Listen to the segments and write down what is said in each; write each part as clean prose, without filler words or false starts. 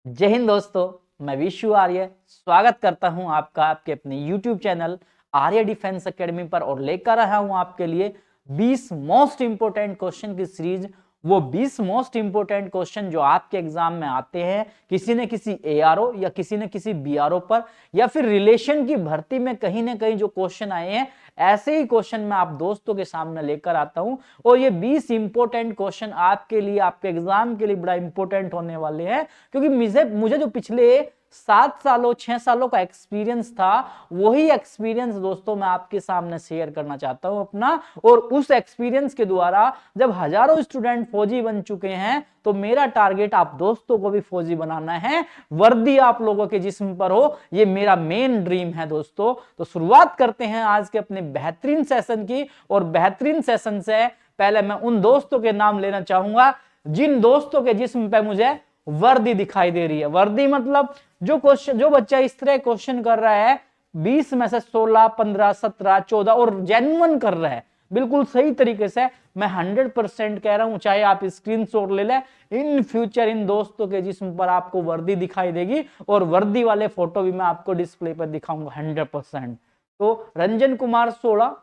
जय हिंद दोस्तों, मैं विशु आर्य स्वागत करता हूं आपका आपके अपने YouTube चैनल आर्य डिफेंस एकेडमी पर और लेकर आया हूं आपके लिए 20 मोस्ट इंपोर्टेंट क्वेश्चन की सीरीज। वो 20 मोस्ट इंपोर्टेंट क्वेश्चन जो आपके एग्जाम में आते हैं किसी न किसी ARO या किसी न किसी BRO पर या फिर रिलेशन की भर्ती में कहीं ना कहीं जो क्वेश्चन आए हैं, ऐसे ही क्वेश्चन मैं आप दोस्तों के सामने लेकर आता हूं। और ये 20 इंपोर्टेंट क्वेश्चन आपके लिए आपके एग्जाम के लिए बड़ा इंपोर्टेंट होने वाले हैं, क्योंकि मुझे जो पिछले 7 सालों 6 सालों का एक्सपीरियंस था, वही एक्सपीरियंस दोस्तों मैं आपके सामने शेयर करना चाहता हूं अपना। और उस एक्सपीरियंस के द्वारा जब हजारों स्टूडेंट फौजी बन चुके हैं, तो मेरा टारगेट आप दोस्तों को भी फौजी बनाना है, वर्दी आप लोगों के जिस्म पर हो, ये मेरा मेन ड्रीम है दोस्तों। तो शुरुआत करते हैं आज के अपने बेहतरीन सेशन की। और बेहतरीन सेशन से पहले मैं उन दोस्तों के नाम लेना चाहूंगा जिन दोस्तों के जिस्म पे मुझे वर्दी दिखाई दे रही है। वर्दी मतलब जो बच्चा इस तरह क्वेश्चन कर रहा है, 20 में से 16 15 17 14 और जेन्युइन कर रहा है बिल्कुल सही तरीके से, मैं 100% कह रहा हूं, चाहे आप स्क्रीनशॉट ले लें, इन फ्यूचर इन दोस्तों के जिस्म पर आपको वर्दी दिखाई देगी और वर्दी वाले फोटो भी मैं आपको डिस्प्ले पर दिखाऊंगा 100%। तो रंजन कुमार 16,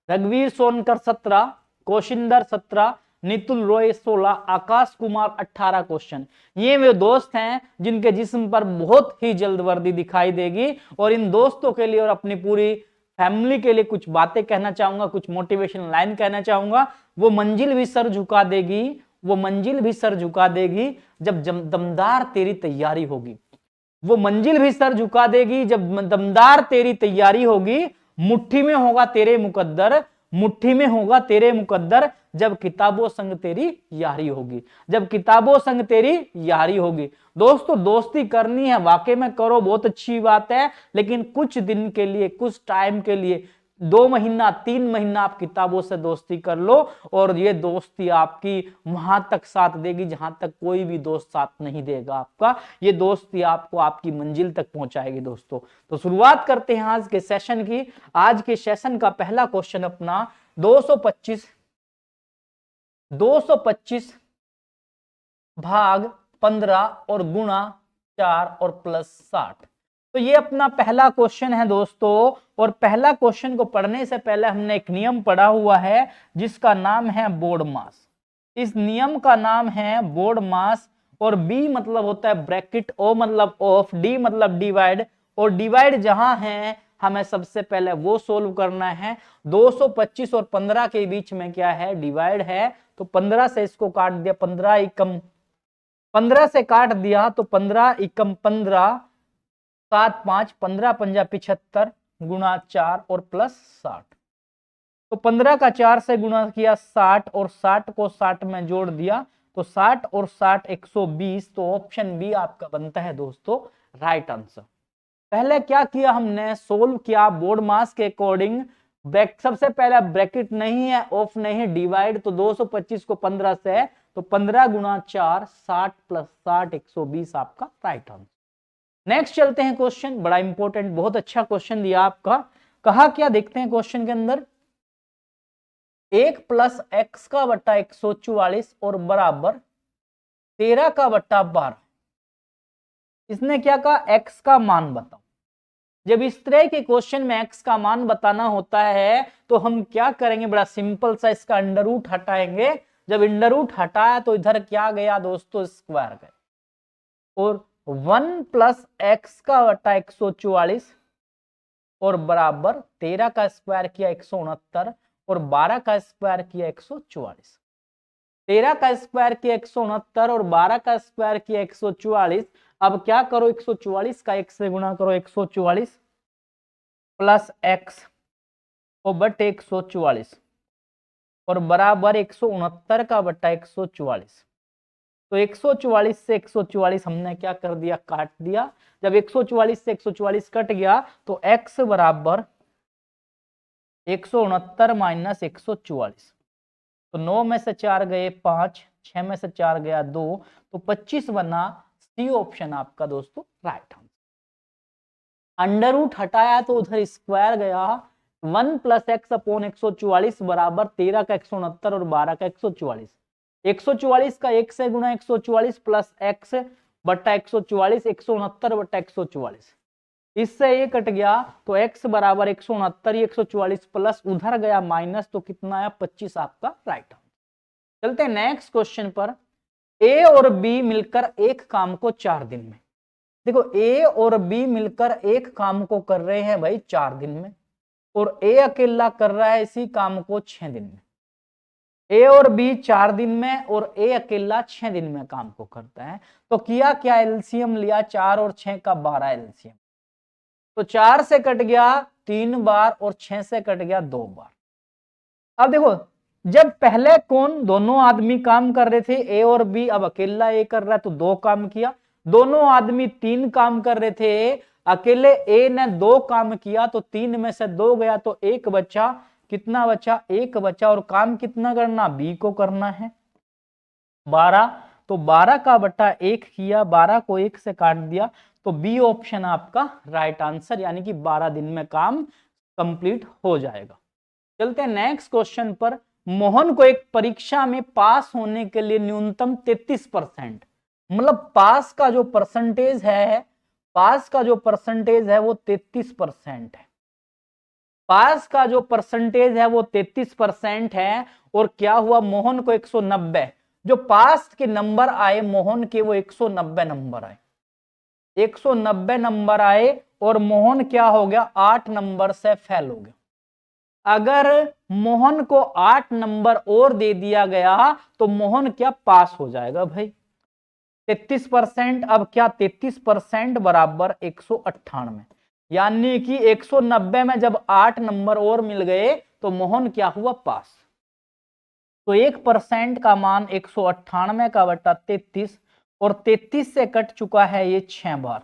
रघुवीर सोनकर 17, कौशिंदर 17, नितुल रॉय 16, आकाश कुमार 18 क्वेश्चन। ये वे दोस्त हैं जिनके जिस्म पर बहुत ही जल्द वर्दी दिखाई देगी। और इन दोस्तों के लिए और अपनी पूरी फैमिली के लिए कुछ बातें कहना चाहूंगा, कुछ मोटिवेशन लाइन कहना चाहूंगा। वो मंजिल भी सर झुका देगी, वो मंजिल भी सर झुका देगी जब दमदार तेरी तैयारी होगी। वो मंजिल भी सर झुका देगी जब दमदार तेरी तैयारी होगी। मुट्ठी में होगा तेरे मुकद्दर, मुट्ठी में होगा तेरे मुकद्दर, जब किताबों संग तेरी यारी होगी, जब किताबों संग तेरी यारी होगी। दोस्तों, दोस्ती करनी है वाकई में करो, बहुत अच्छी बात है, लेकिन कुछ दिन के लिए, कुछ टाइम के लिए, 2 महीना 3 महीना आप किताबों से दोस्ती कर लो, और ये दोस्ती आपकी वहां तक साथ देगी जहां तक कोई भी दोस्त साथ नहीं देगा आपका। ये दोस्ती आपको आपकी मंजिल तक पहुंचाएगी दोस्तों। तो शुरुआत करते हैं आज के सेशन की। आज के सेशन का पहला क्वेश्चन अपना 225 भाग 15 और गुणा 4 और प्लस 60। तो ये अपना पहला क्वेश्चन है दोस्तों। और पहला क्वेश्चन को पढ़ने से पहले हमने एक नियम पढ़ा हुआ है जिसका नाम है बोर्ड मास। इस नियम का नाम है बोर्ड मास। और बी मतलब होता है ब्रैकेट, ओ मतलब ऑफ, डी मतलब डिवाइड, और डिवाइड जहां है हमें सबसे पहले वो सोल्व करना है। 225 और 15 के बीच में क्या है, डिवाइड है। तो 15 से इसको काट दिया, 15 एकम 15 से काट दिया तो 15 एकम 15, 7 5 15 पंजा 75 गुणा 4 और प्लस 60। तो 15 का 4 से गुणा किया 60 और 60 को 60 में जोड़ दिया तो 60 और 60 120। तो ऑप्शन बी आपका बनता है दोस्तों राइट आंसर। पहले क्या किया हमने, सोल्व किया बोर्ड मास के अकॉर्डिंग। सबसे पहला ब्रैकेट नहीं है, ऑफ नहीं, डिवाइड। तो 225 को 15 से, तो 15 गुणा 4 60 प्लस 60 120 आपका राइट आंसर। नेक्स्ट चलते हैं क्वेश्चन, बड़ा इंपॉर्टेंट, बहुत अच्छा क्वेश्चन दिया आपका। कहा क्या देखते हैं क्वेश्चन के अंदर, 1 प्लस एक्स का बट्टा 144 और बराबर 13 का बट्टा 12। इसने क्या कहा, एक्स का मान बताओ। जब इस तरह के क्वेश्चन में एक्स का मान बताना होता है तो हम क्या करेंगे, बड़ा सिंपल सा, इसका अंडर रूट हटाएंगे। जब अंडर रूट हटाया तो इधर क्या गया दोस्तों, स्क्वायर गया। और 1 प्लस एक्स का बट्टा 144 और बराबर 13 का स्क्वायर किया 169 और 12 का स्क्वायर किया 144। 13 का स्क्वायर किया 169 और 12 का स्क्वायर किया 144। अब क्या करो, 144 का 1 से गुणा करो, 144 प्लस एक्स और बटे 144 और बराबर 169 का बट्टा 144। तो 144 से 144 हमने क्या कर दिया, काट दिया। जब 144 से 144 कट गया तो x बराबर 169 माइनस 144। तो 9 में से 4 गए 5, 6 में से 4 गया 2, तो 25 बना। सी ऑप्शन आपका दोस्तों राइट आंसर। अंडर रूट हटाया तो उधर स्क्वायर गया। 1 प्लस एक्स अपॉन 144 बराबर 13 का 169 और 12 का 144। 144 का 1 से गुणा 144 प्लस एक्स बट्टा 144, 169 बट्टा 144, इससे ये कट गया तो x बराबर 169, 144 प्लस उधर गया माइनस, तो कितना आया 25 आपका राइट आंसर। चलते हैं नेक्स्ट क्वेश्चन पर। ए और बी मिलकर एक काम को 4 दिन में, देखो ए और बी मिलकर एक काम को कर रहे हैं भाई 4 दिन में, और ए अकेला कर रहा है इसी काम को 6 दिन में। ए और बी 4 दिन में और ए अकेला 6 दिन में काम को करता है, तो किया क्या, एलसीएम लिया 4 और 6 का 12 एलसीएम, तो 4 से कट गया 3 बार और 6 से कट गया 2 बार। अब देखो जब पहले कौन दोनों आदमी काम कर रहे थे ए और बी, अब अकेला ए कर रहा है तो 2 काम किया, दोनों आदमी 3 काम कर रहे थे, अकेले ए ने 2 काम किया, तो 3 में से 2 गया तो 1 बचा, कितना बचा 1 बचा, और काम कितना करना बी को करना है 12, तो 12 का बटा 1 किया, 12 को 1 से काट दिया, तो बी ऑप्शन आपका राइट आंसर, यानी कि 12 दिन में काम कंप्लीट हो जाएगा। चलते हैं नेक्स्ट क्वेश्चन पर। मोहन को एक परीक्षा में पास होने के लिए न्यूनतम 33%, मतलब पास का जो परसेंटेज है, पास का जो परसेंटेज है वो 33% है, पास का जो परसेंटेज है वो 33% है, और क्या हुआ मोहन को 190, जो पास के नंबर आए मोहन के वो 190 नंबर आए, 190 नंबर आए, और मोहन क्या हो गया 8 नंबर से फेल हो गया। अगर मोहन को 8 नंबर और दे दिया गया तो मोहन क्या पास हो जाएगा भाई, 33%, अब क्या 33% बराबर 198, यानी कि 190 में जब 8 नंबर और मिल गए तो मोहन क्या हुआ पास। तो 1% का मान 198 का बटा 33, और 33 से कट चुका है ये 6 बार,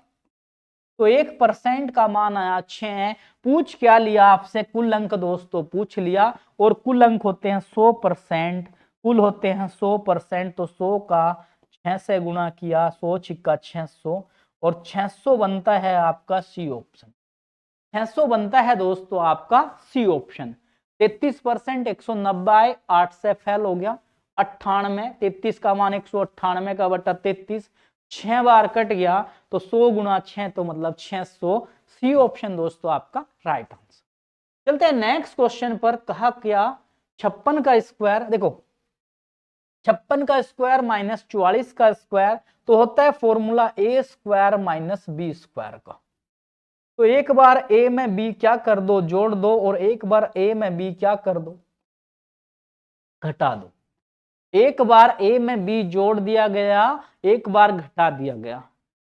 तो 1% का मान आया 6। पूछ क्या लिया आपसे, कुल अंक दोस्तों पूछ लिया, और कुल अंक होते हैं 100%, कुल होते हैं 100%, तो 100 का 6 से गुणा किया, 100 छिक्का 600, और 600 बनता है आपका सी ऑप्शन, 600 बनता है दोस्तों आपका सी ऑप्शन। 33% 190 आए, 8 से फेल हो गया, 98, 33 का मान 198 का बटा 33, 6 बार कट गया, तो 100 गुणा 6 तो मतलब 600, सी ऑप्शन दोस्तों आपका राइट आंसर। चलते हैं नेक्स्ट क्वेश्चन पर। कहा क्या 56 का स्क्वायर, देखो 56 का स्क्वायर माइनस 44 का स्क्वायर तो होता है फॉर्मूला ए स्क्वायर माइनस बी स्क्वायर का, तो एक बार a में b क्या कर दो जोड़ दो, और एक बार a में b क्या कर दो घटा दो। एक बार a में b जोड़ दिया गया, एक बार घटा दिया गया।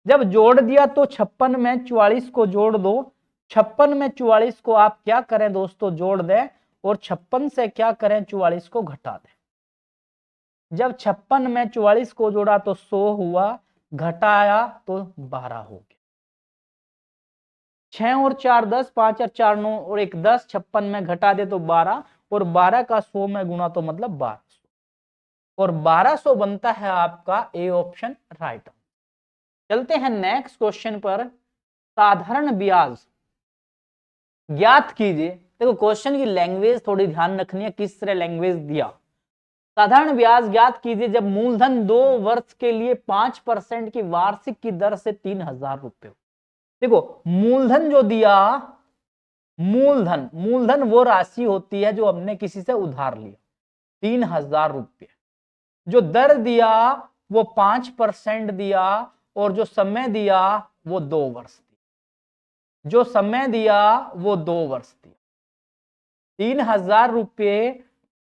जब जोड़ दिया तो 56 में 44 को जोड़ दो, 56 में 44 को आप क्या करें दोस्तों जोड़ दें, और 56 से क्या करें 44 को घटा दें। जब 56 में 44 को जोड़ा तो 100 हुआ, घटाया तो 12 हो गया। 6 और 4 10, 5 और 4 9 और 1 10, 56 में घटा दे तो 12, और 12 का 100 में गुणा तो मतलब 1200, और 1200 बनता है आपका ए ऑप्शन राइट। चलते हैं नेक्स्ट क्वेश्चन पर। साधारण ब्याज ज्ञात कीजिए, देखो क्वेश्चन की लैंग्वेज थोड़ी ध्यान रखनी है, किस तरह लैंग्वेज दिया। साधारण ब्याज ज्ञात कीजिए जब मूलधन 2 वर्ष के लिए 5% की वार्षिक की दर से 3000 रुपए। देखो मूलधन जो दिया, मूलधन वो राशि होती है जो हमने किसी से उधार लिया 3000 रुपये, जो दर दिया वो 5% दिया, और जो समय दिया वो 2 वर्ष दिया, जो समय दिया वो 2 वर्ष दिया। 3000 रुपये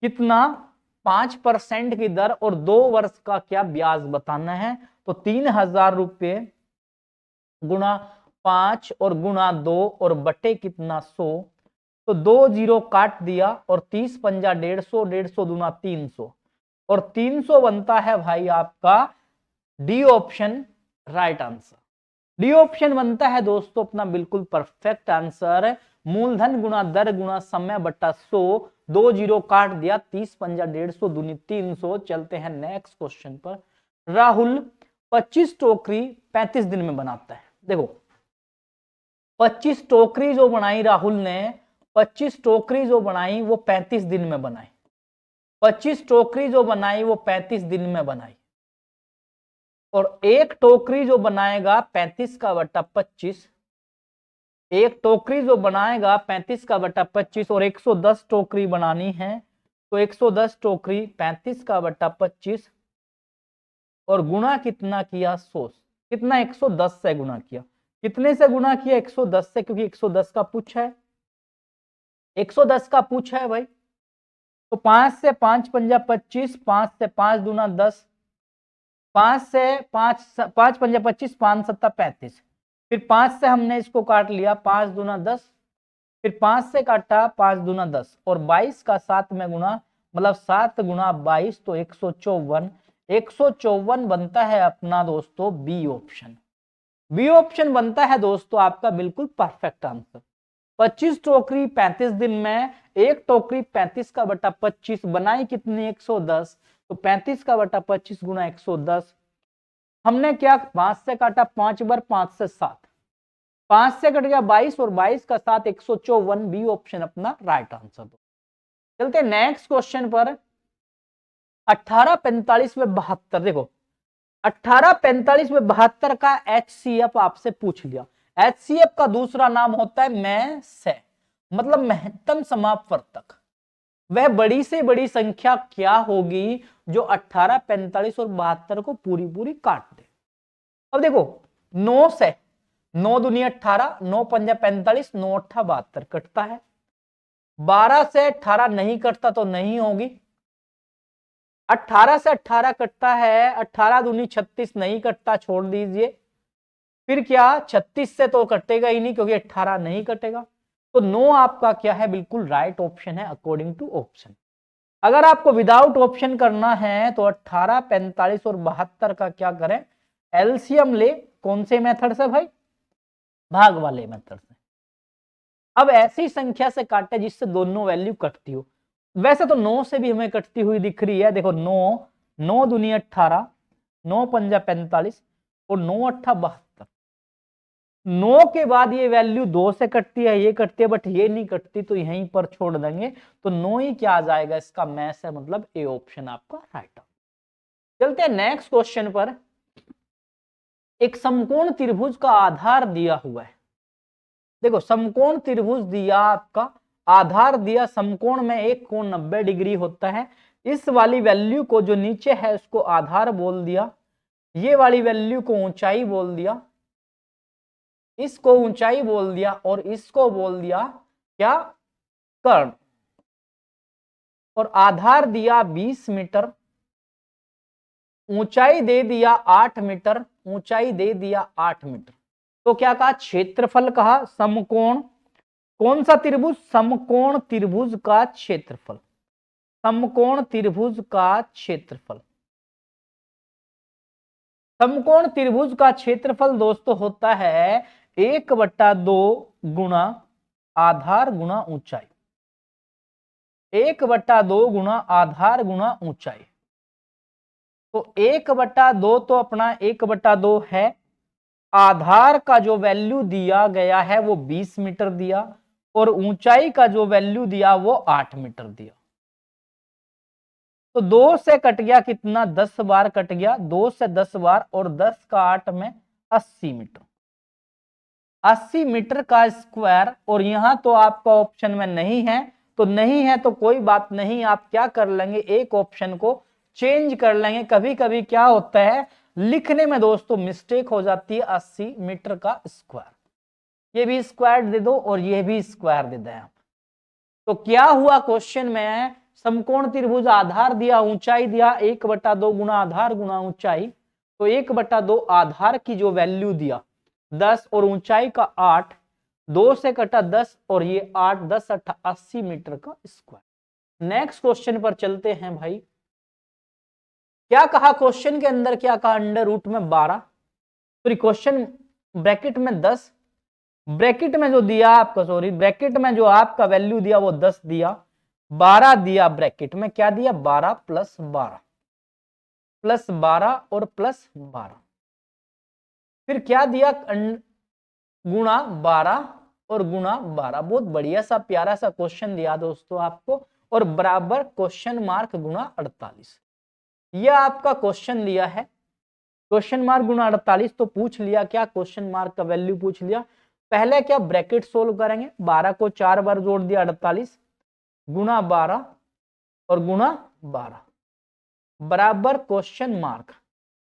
कितना 5% की दर और 2 वर्ष का क्या ब्याज बताना है, तो 3000 रुपये गुणा 5 और गुणा 2 और बटे कितना 100, तो 2 जीरो काट दिया, और 30 पंजा 150, 150 दूना 300, और 300 बनता है भाई आपका D option right answer. D option बनता है दोस्तों अपना बिल्कुल परफेक्ट आंसर। मूलधन गुणा दर गुणा समय बट्टा 100, 2 जीरो काट दिया, 30 पंजा 150 दूनी 300। चलते हैं नेक्स्ट क्वेश्चन पर। राहुल 25 टोकरी 35 दिन में बनाता है। देखो 25 टोकरी जो बनाई राहुल ने, 25 टोकरी जो बनाई वो 35 दिन में बनाई, 25 टोकरी जो बनाई वो 35 दिन में बनाई। और एक टोकरी जो बनाएगा 35 का बटा 25, एक टोकरी जो बनाएगा 35 का बटा 25 और 110 टोकरी बनानी है, तो 110 टोकरी 35 का बटा 25 और गुणा कितना किया 100, कितना 110 से गुणा किया, कितने से गुणा किया 110 से, क्योंकि 110 का पूछा है, 110 का पूछा है भाई। तो 5 से 5 पंजा 25, 5 से 5 दूना 10, 5 से 5 पंजा 25, 5 सत्ता 35, फिर 5 से हमने इसको काट लिया, 5 दूना 10, फिर 5 से काटा 5 दूना 10 और 22 का 7 में गुणा, मतलब 7 गुणा 22 तो 154, 154 बनता है अपना दोस्तों बी ऑप्शन। बी ऑप्शन बनता है दोस्तों आपका बिल्कुल परफेक्ट आंसर। 25 टोकरी 35 दिन में, एक टोकरी 35 का बटा 25 बनाई कितनी 110, तो 35 का बटा 25 गुना 110। हमने क्या 5 से काटा 5 बार, 5 से 7, 5 से कट गया 22 और 22 का 7 154, बी ऑप्शन अपना राइट आंसर। चलते नेक्स्ट क्वेश्चन पर। 1845 में 72, देखो 1845 में 72 का HCF आपसे पूछ लिया। HCF का दूसरा नाम होता है मैं से, मतलब महत्तम समापवर्तक। वह बड़ी से बड़ी संख्या क्या होगी जो 18, 45 और 72 को पूरी पूरी काट दे। अब देखो 9 से 9 दूनी 18, 9 पंजा 45, 9 अट्ठा 72 कटता है। 12 से 18 नहीं कटता तो नहीं होगी। 18 से 18 कटता है, 18 दूनी 36 नहीं कटता, छोड़ दीजिए। फिर क्या 36 से तो कटेगा ही नहीं क्योंकि 18 नहीं कटेगा, तो 9 आपका क्या है बिल्कुल राइट ऑप्शन है अकॉर्डिंग टू ऑप्शन। अगर आपको विदाउट ऑप्शन करना है तो 18, 45 और 72 का क्या करें, एलसीएम ले। कौन से मेथड से भाई, भाग वाले मेथड से। अब ऐसी संख्या से काटे जिससे दोनों वैल्यू कटती हो। वैसे तो 9 से भी हमें कटती हुई दिख रही है, देखो 9, 9 दूनी 18, 9 पंजा 45 और 9 अट्ठा 72। 9 के बाद ये वैल्यू 2 से कटती है, ये कटती है, बट ये नहीं कटती, तो यहीं पर छोड़ देंगे। तो 9 ही क्या आ जाएगा, इसका मैच है, मतलब ए ऑप्शन आपका राइट। चलते हैं नेक्स्ट क्वेश्चन पर। एक समकोण त्रिभुज का आधार दिया हुआ है। देखो समकोण त्रिभुज दिया आपका, आधार दिया, समकोण में एक कोण 90 डिग्री होता है। इस वाली वैल्यू को जो नीचे है उसको आधार बोल दिया, ये वाली वैल्यू को ऊंचाई बोल दिया, इसको ऊंचाई बोल दिया और इसको बोल दिया क्या, कर्ण। और आधार दिया 20 मीटर, ऊंचाई दे दिया 8 मीटर, ऊंचाई दे दिया 8 मीटर। तो क्या कहा, क्षेत्रफल कहा समकोण, कौन सा त्रिभुज, समकोण त्रिभुज का क्षेत्रफल, समकोण त्रिभुज का क्षेत्रफल। समकोण त्रिभुज का क्षेत्रफल दोस्तों होता है 1/2 गुणा आधार गुणा ऊंचाई, 1/2 गुणा आधार गुणा ऊंचाई। तो 1/2 तो अपना 1/2 है, आधार का जो वैल्यू दिया गया है वो 20 मीटर दिया और ऊंचाई का जो वैल्यू दिया वो 8 मीटर दिया। तो 2 से कट गया कितना, 10 बार कट गया, 2 से 10 बार और 10 का 8 में 80 मीटर, 80 मीटर का स्क्वायर। और यहां तो आपका ऑप्शन में नहीं है, तो नहीं है तो कोई बात नहीं, आप क्या कर लेंगे, एक ऑप्शन को चेंज कर लेंगे। कभी कभी क्या होता है लिखने में दोस्तों मिस्टेक हो जाती है, 80 मीटर का स्क्वायर, ये भी स्क्वायर दे दो और ये भी स्क्वायर दे दें आप। तो क्या हुआ क्वेश्चन में, समकोण त्रिभुज आधार दिया, ऊंचाई दिया 1/2 गुणा आधार गुणा ऊंचाई। तो 1/2 आधार की जो वैल्यू दिया 10 और ऊंचाई का 8, 2 से कटा 10 और ये 8, 10 8 80 मीटर का स्क्वायर। नेक्स्ट क्वेश्चन पर चलते हैं भाई। क्या कहा क्वेश्चन के अंदर, क्या कहा, अंडर रूट में 12, सॉरी क्वेश्चन ब्रैकेट में 10, ब्रैकेट में जो दिया आपका, सॉरी ब्रैकेट में जो आपका वैल्यू दिया वो 10 दिया, 12 दिया, ब्रैकेट में क्या दिया 12 प्लस 12, प्लस 12 और प्लस 12, फिर क्या दिया गुणा 12 और गुणा 12। बहुत बढ़िया सा प्यारा सा क्वेश्चन दिया दोस्तों आपको, और बराबर क्वेश्चन मार्क गुणा 48, यह आपका क्वेश्चन दिया है। क्वेश्चन मार्क गुना 48 तो पूछ लिया, क्या क्वेश्चन मार्क का वैल्यू पूछ लिया। पहले क्या ब्रैकेट सोल्व करेंगे, 12 को 4 बार जोड़ दिया 48 गुना 12 और गुना 12 बराबर क्वेश्चन मार्क।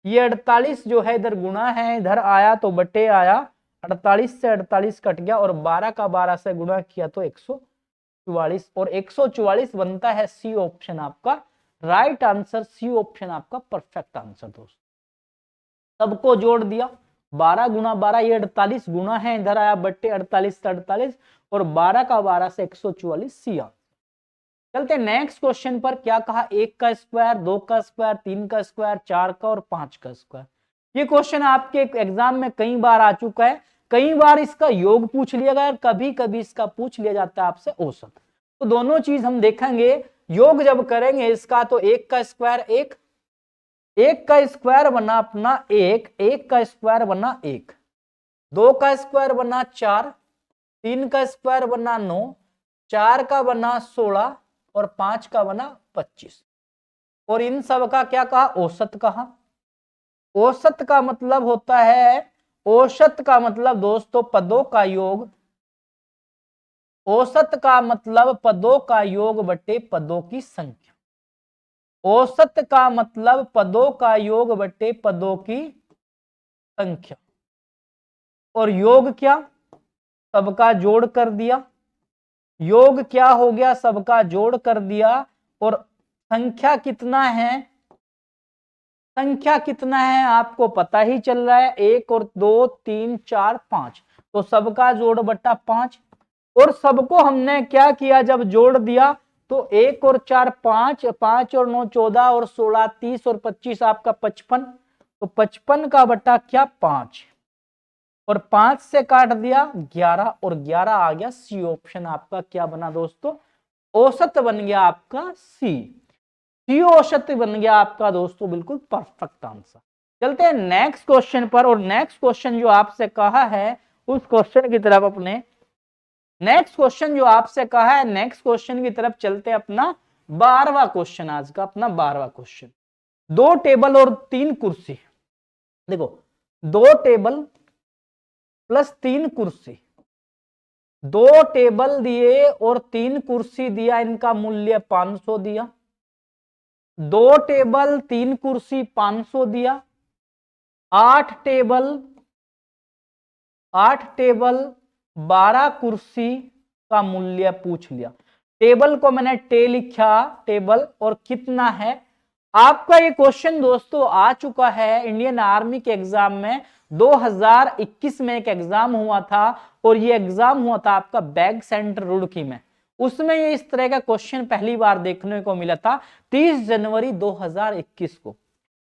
ये 48 जो है इधर गुना है, इधर आया तो बटे आया, 48 से 48 कट गया और 12 का 12 से गुना किया तो 144 और 144 बनता है सी ऑप्शन आपका राइट आंसर। सी ऑप्शन आपका परफेक्ट आंसर दोस्तों। सबको जोड़ दिया, 12 गुना 12 ये 48 गुना है, इधर आया बट्टे 48 से 48 और 12 का 12 से 144 सी आंसर। चलते नेक्स्ट क्वेश्चन पर। क्या कहा, 1 का स्क्वायर, 2 का स्क्वायर, 3 का स्क्वायर, 4 का और 5 का स्क्वायर। ये क्वेश्चन आपके एग्जाम में कई बार आ चुका है। कई बार इसका योग पूछ लिया गया और कभी कभी इसका पूछ लिया जाता है आपसे औसत। तो दोनों चीज हम देखेंगे। योग जब करेंगे इसका तो 1 का स्क्वायर 1 का स्क्वायर बना अपना 1 का स्क्वायर बना 1, 2 का स्क्वायर बना 4, 3 का स्क्वायर बना 9, 4 का बना 16 और 5 का बना 25 और इन सब का क्या कहा, औसत कहा। औसत का मतलब होता है, औसत का मतलब दोस्तों पदों का योग, औसत का मतलब पदों का योग बटे पदों की संख्या। औसत का मतलब पदों का योग बटे पदों की संख्या और योग क्या, सबका जोड़ कर दिया। योग क्या हो गया, सबका जोड़ कर दिया और संख्या कितना है, संख्या कितना है आपको पता ही चल रहा है, 1 और 2 3 4 5 तो सबका जोड़ बटा 5 और सबको हमने क्या किया, जब जोड़ दिया तो 1 और 4 5, 5 और 9 14 और 16 30 और 25 आपका 55 तो 55 का बटा क्या 5 और 5 से काट दिया 11 और 11 आ गया सी ऑप्शन आपका क्या बना दोस्तों, औसत बन गया आपका सी औसत बन गया आपका दोस्तों बिल्कुल परफेक्ट आंसर। चलते हैं नेक्स्ट क्वेश्चन पर और नेक्स्ट क्वेश्चन जो आपसे कहा है उस क्वेश्चन की तरफ अपने नेक्स्ट क्वेश्चन जो आपसे कहा है नेक्स्ट क्वेश्चन की तरफ चलते हैं। अपना 12वां क्वेश्चन आज का, अपना 12वां क्वेश्चन। 2 टेबल और 3 कुर्सी, देखो 2 टेबल प्लस 3 कुर्सी, 2 टेबल दिए और 3 कुर्सी दिया, इनका मूल्य 500 दिया। 2 टेबल 3 कुर्सी 500 दिया। 8 टेबल 12 कुर्सी का मूल्य पूछ लिया। टेबल को मैंने टे लिखा टेबल और कितना है। आपका ये क्वेश्चन दोस्तों आ चुका है इंडियन आर्मी के एग्जाम में, 2021 में एक एग्जाम हुआ था और ये एग्जाम हुआ था आपका बैग सेंटर रुड़की में। उसमें ये इस तरह का क्वेश्चन पहली बार देखने को मिला था 30 जनवरी 2021 को।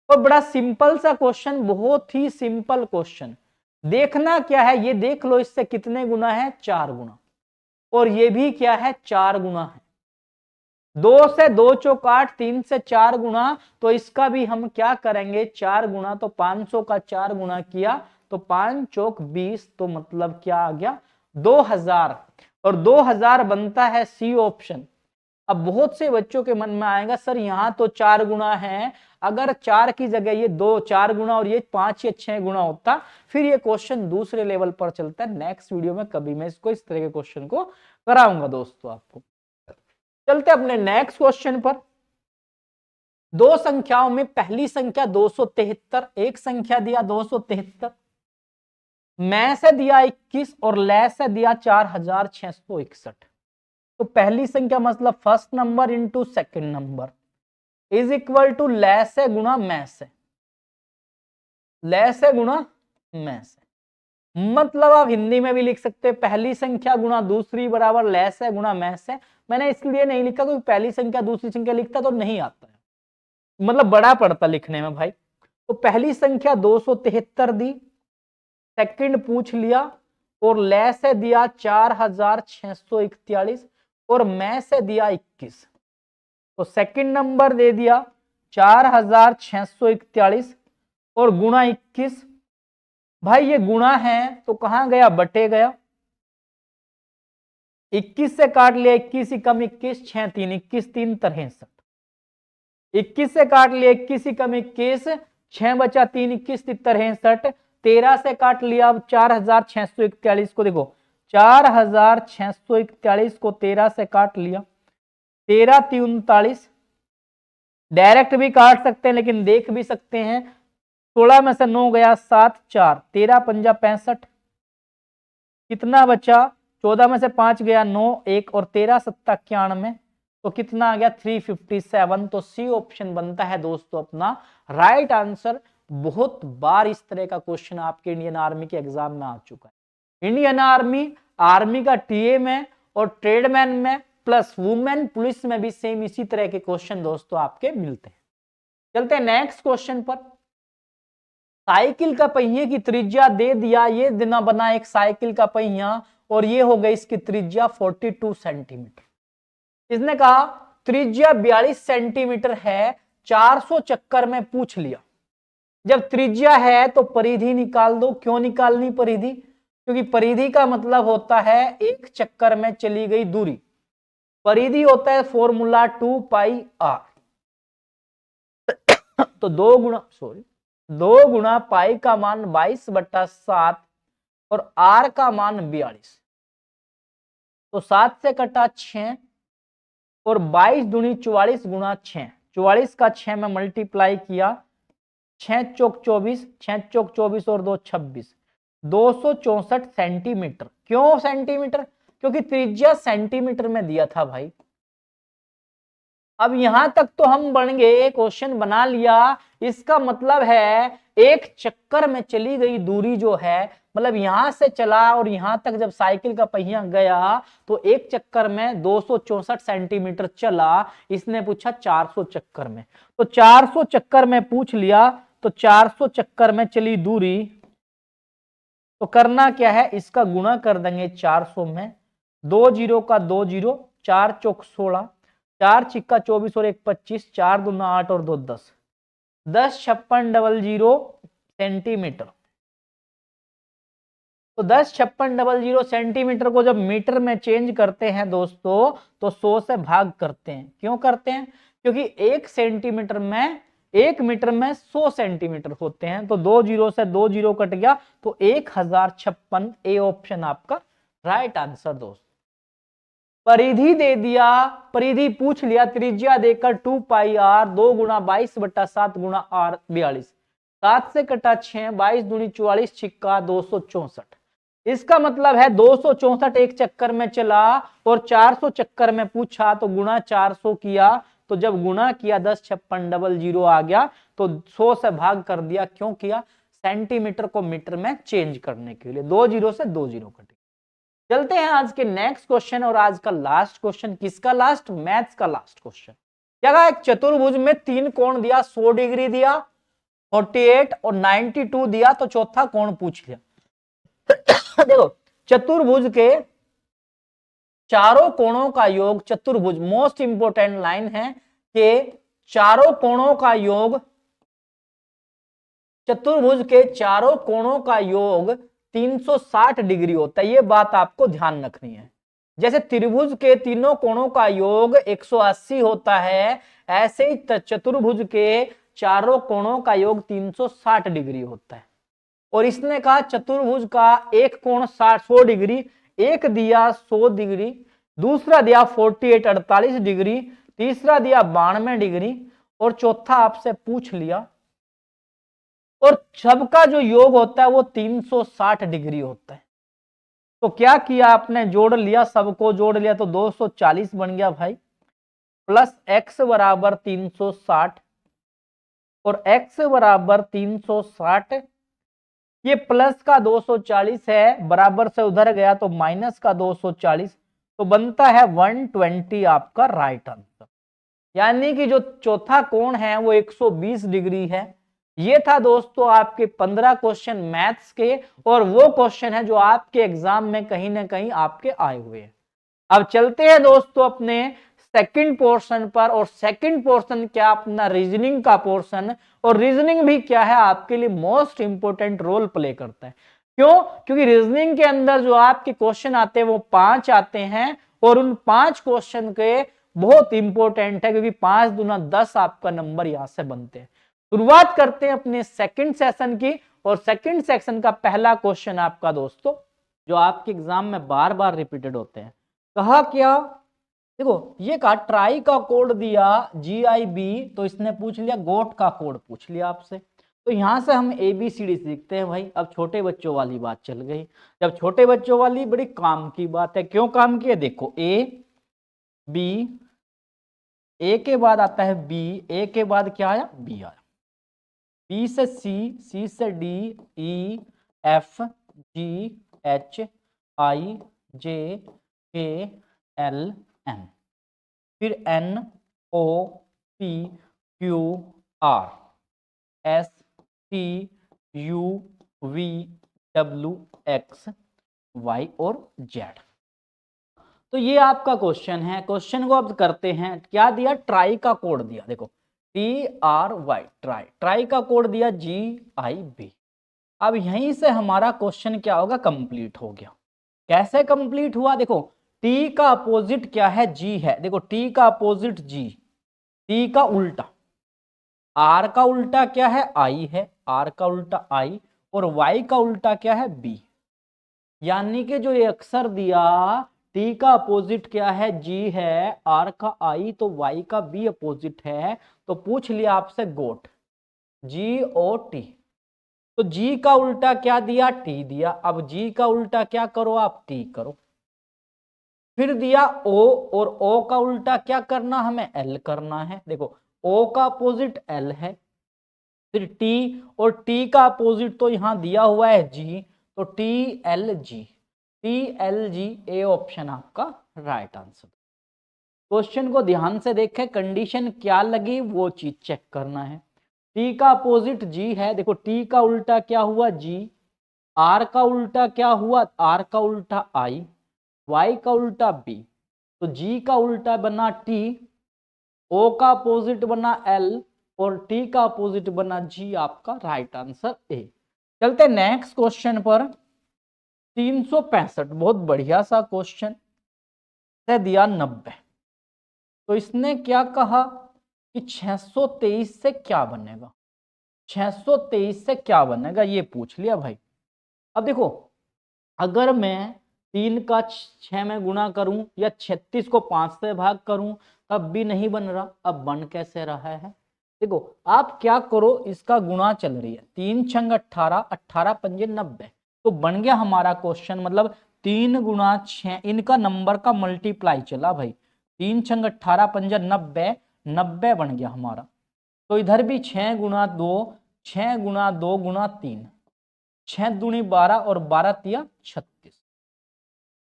और बड़ा सिंपल सा क्वेश्चन, बहुत ही सिंपल क्वेश्चन। देखना क्या है, ये देख लो इससे कितने गुना है, 4 गुना और ये भी क्या है 4 गुना है। 2 से 2 चौक 8, 3 से 4 गुना तो इसका भी हम क्या करेंगे 4 गुना, तो 500 का 4 गुना किया तो 5 चौक 20 तो मतलब क्या आ गया 2000 और 2000 बनता है सी ऑप्शन। अब बहुत से बच्चों के मन में आएगा सर यहां तो 4 गुना है, अगर 4 की जगह ये 2 4 गुना और ये 5 या 6 गुना होता फिर ये क्वेश्चन दूसरे लेवल पर चलता है। नेक्स्ट वीडियो में कभी मैं इसको इस तरह के क्वेश्चन को कराऊंगा दोस्तों आपको। चलते अपने नेक्स्ट क्वेश्चन पर। 2 संख्याओं में पहली संख्या 273, एक संख्या दिया 273, मैं से दिया 21 और ले से दिया 4661। तो पहली संख्या मतलब first number into second number is equal to ले से गुणा मैं से, ले से गुणा मैं से। मतलब आप हिंदी में भी लिख सकते हैं पहली संख्या गुणा दूसरी बराबर ले से गुणा मैं से। मैंने इसलिए नहीं लिखा क्योंकि पहली संख्या दूसरी संख्या लिखता तो नहीं आता है, मतलब बड़ा पड़ता लिखने में भाई। तो पहली संख्या 273 दी, सेकंड पूछ लिया और ले से दिया 4641 और मैं से दिया 21 तो सेकंड नंबर दे दिया 4641 और गुणा 21। भाई ये गुणा है तो कहां गया बटे गया, 21 से काट लिया 21 ही कम 21 6 3 21 3 63, 21 से काट लिया 21 ही कम 21 6 बचा 3, 21, 73, 63, 13 से काट लिया। अब 4641 को देखो, 4641 को 13 से काट लिया, 13 3 39, डायरेक्ट भी काट सकते हैं लेकिन देख भी सकते हैं। 16 में से 9 गया, 7 4, 13 पंजा 65, कितना बचा, 14 में से 5 गया, 9 1 और 13 सत्ता 91, तो कितना आ गया 357। तो सी ऑप्शन बनता है दोस्तों अपना राइट आंसर। बहुत बार इस तरह का क्वेश्चन आपके इंडियन आर्मी के एग्जाम में आ चुका है। इंडियन आर्मी का टीए में और ट्रेडमैन में प्लस वुमेन पुलिस में भी सेम इसी तरह के क्वेश्चन दोस्तों आपके मिलते हैं। चलते हैं नेक्स्ट क्वेश्चन पर। साइकिल का पहिए की त्रिज्या दे दिया, ये देना बना एक साइकिल का पहिया और ये हो गई इसकी त्रिज्या 42 सेंटीमीटर। इसने कहा त्रिज्या 42 सेंटीमीटर है, 400 चक्कर में पूछ लिया। जब त्रिज्या है तो परिधि निकाल दो। क्यों निकालनी परिधि? क्योंकि परिधि का मतलब होता है एक चक्कर में चली गई दूरी। परिधि होता है फॉर्मूला 2 पाई आर। तो 2 गुणा पाई का मान 22/7 और आर का मान 42। तो 7 से कटा 6 और 22 दूनी 44 गुणा 6, 44 का 6 में मल्टीप्लाई किया, 6 चौक 24, 6 चौक 24 और 2 26, 264 सेंटीमीटर। क्यों सेंटीमीटर? क्योंकि त्रिज्या सेंटीमीटर में दिया था भाई। अब यहां तक तो हम बन गए, क्वेश्चन बना लिया। इसका मतलब है एक चक्कर में चली गई दूरी जो है, मतलब यहां से चला और यहां तक जब साइकिल का पहिया गया तो एक चक्कर में 264 सेंटीमीटर चला। इसने पूछा 400 चक्कर में, तो 400 चक्कर में पूछ लिया। तो 400 चक्कर में चली दूरी, तो करना क्या है, इसका गुणा कर देंगे 400 में। 2 जीरो का 2 जीरो, 4 चौक 16, 4 छिक्का 24 और 1 25, 4 दूना 8 और 2 10, 105600 सेंटीमीटर। तो 105600 सेंटीमीटर को जब मीटर में चेंज करते हैं दोस्तों तो 100 से भाग करते हैं। क्यों करते हैं? क्योंकि 1 मीटर में 100 सेंटीमीटर होते हैं। तो 2 जीरो से 2 जीरो कट गया, तो 1056। ए ऑप्शन आपका राइट आंसर दोस्त। परिधि दे दिया, परिधि पूछ लिया, त्रिज्या देकर 2 पाई आर, 2 गुणा 22/7 गुणा आर 42, 7 से कटा 6, 22 दूनी 44, छिक्का 264। इसका मतलब है 264 एक चक्कर में चला और 400 चक्कर में पूछा, तो गुणा 400 किया। तो जब गुणा किया 105600 आ गया, तो 100 से भाग कर दिया। क्यों किया? सेंटीमीटर को मीटर में चेंज करने के लिए। 2 जीरो से 2 जीरो कटे। चलते हैं आज के नेक्स्ट क्वेश्चन, और आज का लास्ट क्वेश्चन। किसका लास्ट? मैथ्स का लास्ट क्वेश्चन। क्या कहा? एक चतुर्भुज में 3 कोण दिया, 100 डिग्री दिया, 48 और 92 दिया, तो चौथा कोण पूछ लिया। देखो चतुर्भुज के चारों कोणों का योग, चतुर्भुज मोस्ट इंपोर्टेंट लाइन है कि चारों कोणों का योग, चतुर्भुज के चारों कोणों का योग 360 डिग्री होता है। ये बात आपको ध्यान रखनी है। जैसे त्रिभुज के तीनों कोणों का योग 180 होता है, ऐसे ही चतुर्भुज के चारों कोणों का योग 360 डिग्री होता है। और इसने कहा चतुर्भुज का एक कोण 100 डिग्री, एक दिया 100 डिग्री, दूसरा दिया 48 डिग्री, तीसरा दिया 92 डिग्री, और चौथा आपसे पूछ लिया, और सबका जो योग होता है वो 360 डिग्री होता है। तो क्या किया आपने? जोड़ लिया, सबको जोड़ लिया, तो 240 बन गया भाई, प्लस x बराबर 360 और x बराबर 360। ये प्लस का 240 है, बराबर से उधर गया तो माइनस का 240, तो बनता है 120 आपका राइट आंसर। यानी कि जो चौथा कोण है वो 120 डिग्री है। ये था दोस्तों आपके 15 क्वेश्चन मैथ्स के, और वो क्वेश्चन है जो आपके एग्जाम में कहीं ना कहीं आपके आए हुए हैं। अब चलते हैं दोस्तों अपने सेकंड पोर्शन पर, और सेकंड पोर्शन क्या? अपना रीजनिंग का पोर्शन। और रीजनिंग भी क्या है आपके लिए मोस्ट इंपोर्टेंट रोल प्ले करता है। क्यों? क्योंकि रीजनिंग के अंदर जो आपके क्वेश्चन आते हैं वो 5 आते हैं, और उन 5 क्वेश्चन के बहुत इंपॉर्टेंट है, क्योंकि 5 दूना 10 आपका नंबर यहां से बनते हैं। शुरुआत करते हैं अपने सेकंड सेशन की। और सेकंड सेक्शन का पहला क्वेश्चन आपका दोस्तों, जो आपके एग्जाम में बार बार रिपीटेड होते हैं, कहा क्या, देखो ये कहा ट्राई का कोड दिया GIB, तो इसने पूछ लिया गोट का कोड पूछ लिया आपसे। तो यहां से हम ABCD सीखते हैं भाई। अब छोटे बच्चों वाली बात चल गई। जब छोटे बच्चों वाली बड़ी काम की बात है, क्यों काम की है, देखो A के बाद आता है B, A के बाद क्या आया, B आया, B से C से D, E F G H I J K L M, फिर NOPQRSTUVWXY और Z। तो ये आपका क्वेश्चन है। क्वेश्चन को अब करते हैं, क्या दिया, ट्राई का कोड दिया, देखो TRY ट्राई, ट्राई का कोड दिया GIB। अब यहीं से हमारा क्वेश्चन क्या होगा, कंप्लीट हो गया। कैसे कंप्लीट हुआ, देखो T का अपोजिट क्या है, G है, देखो T का अपोजिट G, T का उल्टा, R का उल्टा क्या है, I है, R का उल्टा I, और Y का उल्टा क्या है, B। यानी कि जो ये अक्षर दिया, T का अपोजिट क्या है, G है, R का I, तो Y का B अपोजिट है, तो पूछ लिया आपसे गोट, GOT। तो G का उल्टा क्या दिया, T दिया। अब G का उल्टा क्या करो आप, T करो। फिर दिया O, और O का उल्टा क्या करना, हमें L करना है। देखो O का अपोजिट L है, फिर T, और T का अपोजिट तो यहां दिया हुआ है G, तो TLG, TLG ए ऑप्शन आपका राइट आंसर। क्वेश्चन को ध्यान से देखें, कंडीशन क्या लगी वो चीज चेक करना है। T का अपोजिट G है, देखो T का उल्टा क्या हुआ, G, R का उल्टा क्या हुआ, R का उल्टा I, Y का उल्टा B, तो G का उल्टा बना T, O का अपोजिट बना L, और T का अपोजिट बना G, आपका राइट आंसर A। चलते नेक्स्ट क्वेश्चन पर। 365, बहुत बढ़िया सा क्वेश्चन से दिया 90। तो इसने क्या कहा कि 623 से क्या बनेगा, 623 से क्या बनेगा ये पूछ लिया भाई। अब देखो, अगर मैं 3 का 6 में गुणा करूं या 36 को 5 से भाग करूं तब भी नहीं बन रहा, अब बन कैसे रहा है। देखो आप क्या करो, इसका गुणा चल रही है, 3 छंग 18, 18 पंजे 90, तो बन गया हमारा क्वेश्चन, मतलब 3 गुणा 6, इनका नंबर का मल्टीप्लाई चला भाई, 3 छंग 18 पंजा 90, 90 बन गया हमारा। तो इधर भी 6 गुणा 2, 6 गुणा 2 गुणा 3, 6 दूनी 12 और 12 तिया 36,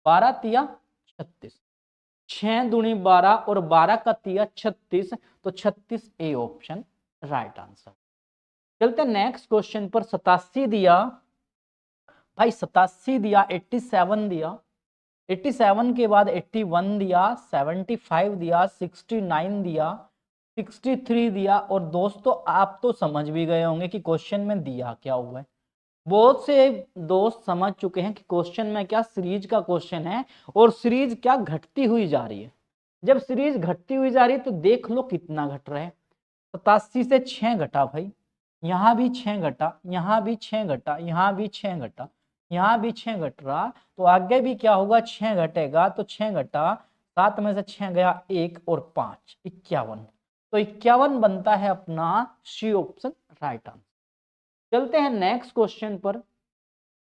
12 तिया 36, 6 दूनी 12 और 12 का तिया 36, तो 36 ए ऑप्शन राइट आंसर। चलते नेक्स्ट क्वेश्चन पर। 87 दिया भाई, 87 दिया, 87 दिया, 87 के बाद 81 दिया, 75 दिया, 69 दिया, 63 दिया। और दोस्तों आप तो समझ भी गए होंगे कि क्वेश्चन में दिया क्या हुआ है। बहुत से दोस्त समझ चुके हैं कि क्वेश्चन में क्या सीरीज का क्वेश्चन है, और सीरीज क्या घटती हुई जा रही है। जब सीरीज घटती हुई जा रही है तो देख लो कितना घट रहा है। 87 से 6 घटा भाई, यहां भी 6 घटा, यहां भी 6 घटा, यहां भी 6 घटा, यहां भी 6 घट रहा, तो आगे भी क्या होगा, 6 घटेगा। तो 6 घटा, 7 में से 6 गया 1 और 5, 51, तो 51 बनता है अपना सी ऑप्शन राइट आंसर। चलते हैं नेक्स्ट क्वेश्चन पर।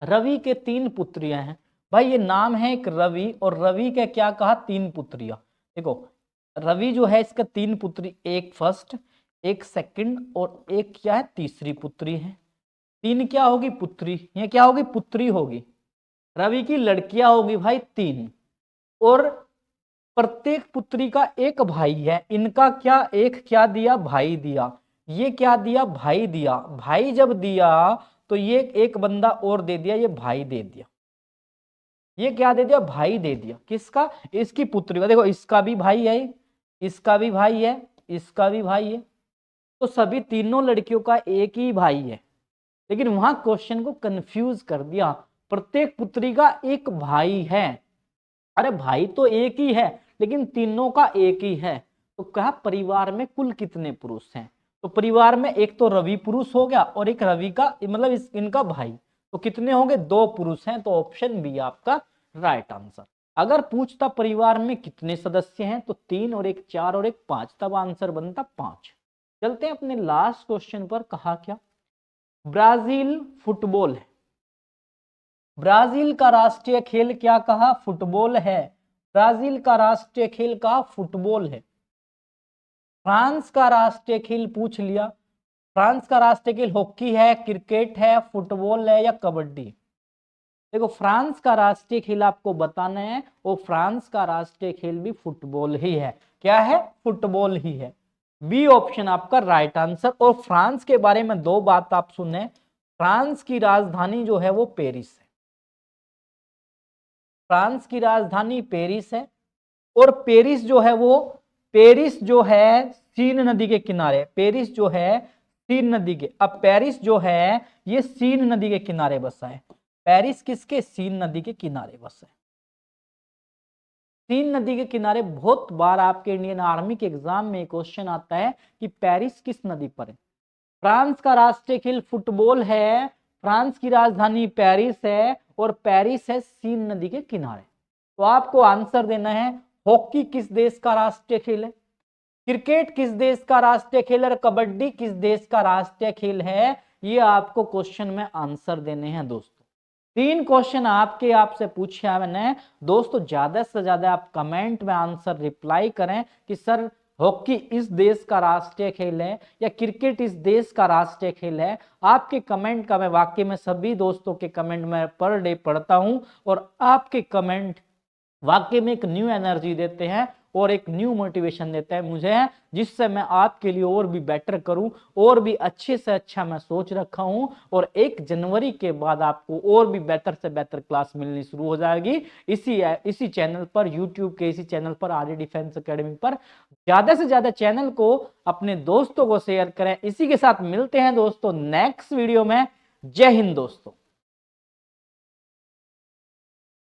रवि के 3 पुत्रियां हैं भाई, ये नाम है एक रवि, और रवि के क्या कहा, 3 पुत्रियां। देखो रवि जो है इसका 3 पुत्री, एक फर्स्ट, एक सेकंड, और एक क्या है, तीसरी पुत्री है। 3 क्या होगी, पुत्री, ये क्या होगी, पुत्री होगी। रवि की लड़कियां होगी भाई 3, और प्रत्येक पुत्री का एक भाई है। इनका क्या, एक क्या दिया, भाई दिया, ये क्या दिया, भाई दिया। भाई जब दिया तो ये एक बंदा और दे दिया, ये भाई दे दिया, ये क्या दे दिया, भाई दे दिया, किसका, इसकी पुत्री का। देखो इसका भी भाई है, इसका भी भाई है, इसका भी भाई है, तो सभी तीनों लड़कियों का एक ही भाई है। लेकिन वहां क्वेश्चन को कंफ्यूज कर दिया, प्रत्येक पुत्री का एक भाई है। अरे भाई तो एक ही है, लेकिन तीनों का एक ही है। तो कहा परिवार में कुल कितने पुरुष हैं, तो परिवार में एक तो रवि पुरुष हो गया और एक रवि का मतलब इनका भाई, तो कितने होंगे, 2 पुरुष हैं, तो ऑप्शन बी आपका राइट आंसर। अगर पूछता परिवार में कितने सदस्य हैं, तो 3 और 1 4 और 1 5, तब आंसर बनता 5। चलते हैं अपने लास्ट क्वेश्चन पर। कहा क्या, ब्राजील फुटबॉल है। ब्राजील का राष्ट्रीय खेल क्या कहा, फुटबॉल है। ब्राजील का राष्ट्रीय खेल कहा फुटबॉल है। फ्रांस का राष्ट्रीय खेल पूछ लिया, फ्रांस का राष्ट्रीय खेल हॉकी है, क्रिकेट है, फुटबॉल है या कबड्डी। देखो फ्रांस का राष्ट्रीय खेल आपको बताना है, और फ्रांस का राष्ट्रीय खेल भी फुटबॉल ही है। क्या है, फुटबॉल ही है। बी ऑप्शन आपका राइट आंसर। और फ्रांस के बारे में 2 बात आप सुने, फ्रांस की राजधानी जो है वो पेरिस है। फ्रांस की राजधानी पेरिस है, और पेरिस जो है वो, पेरिस जो है सीन नदी के किनारे, पेरिस जो है सीन नदी के, अब पेरिस जो है ये सीन नदी के किनारे बसा है। पेरिस किसके, सीन नदी के किनारे बसा है। सीन नदी के किनारे, बहुत बार आपके इंडियन आर्मी के एग्जाम में क्वेश्चन आता है कि पेरिस किस नदी पर है। फ्रांस का राष्ट्रीय खेल फुटबॉल है, फ्रांस की राजधानी पेरिस है, और पेरिस है सीन नदी के किनारे। तो आपको आंसर देना है, हॉकी किस देश का राष्ट्रीय खेल है, क्रिकेट किस देश का राष्ट्रीय खेल है, कबड्डी किस देश का राष्ट्रीय खेल है। ये आपको क्वेश्चन में आंसर देने हैं दोस्तों। 3 क्वेश्चन आपसे पूछा मैंने दोस्तों। ज्यादा से ज्यादा आप कमेंट में आंसर रिप्लाई करें कि सर हॉकी इस देश का राष्ट्रीय खेल है या क्रिकेट इस देश का राष्ट्रीय खेल है। आपके कमेंट का मैं वाकई में सभी दोस्तों के कमेंट में पर डे पढ़ता हूं, और आपके कमेंट वाकई में एक न्यू एनर्जी देते हैं और एक न्यू मोटिवेशन देता है मुझे, जिससे मैं आपके लिए और भी बेटर करूं, और भी अच्छे से अच्छा मैं सोच रखा हूं। और 1 जनवरी के बाद आपको और भी बेटर से बेटर क्लास मिलनी शुरू हो जाएगी इसी चैनल पर, यूट्यूब के इसी चैनल पर, आर्य डिफेंस एकेडमी पर। ज्यादा से ज्यादा चैनल को अपने दोस्तों को शेयर करें। इसी के साथ मिलते हैं दोस्तों नेक्स्ट वीडियो में। जय हिंद दोस्तों।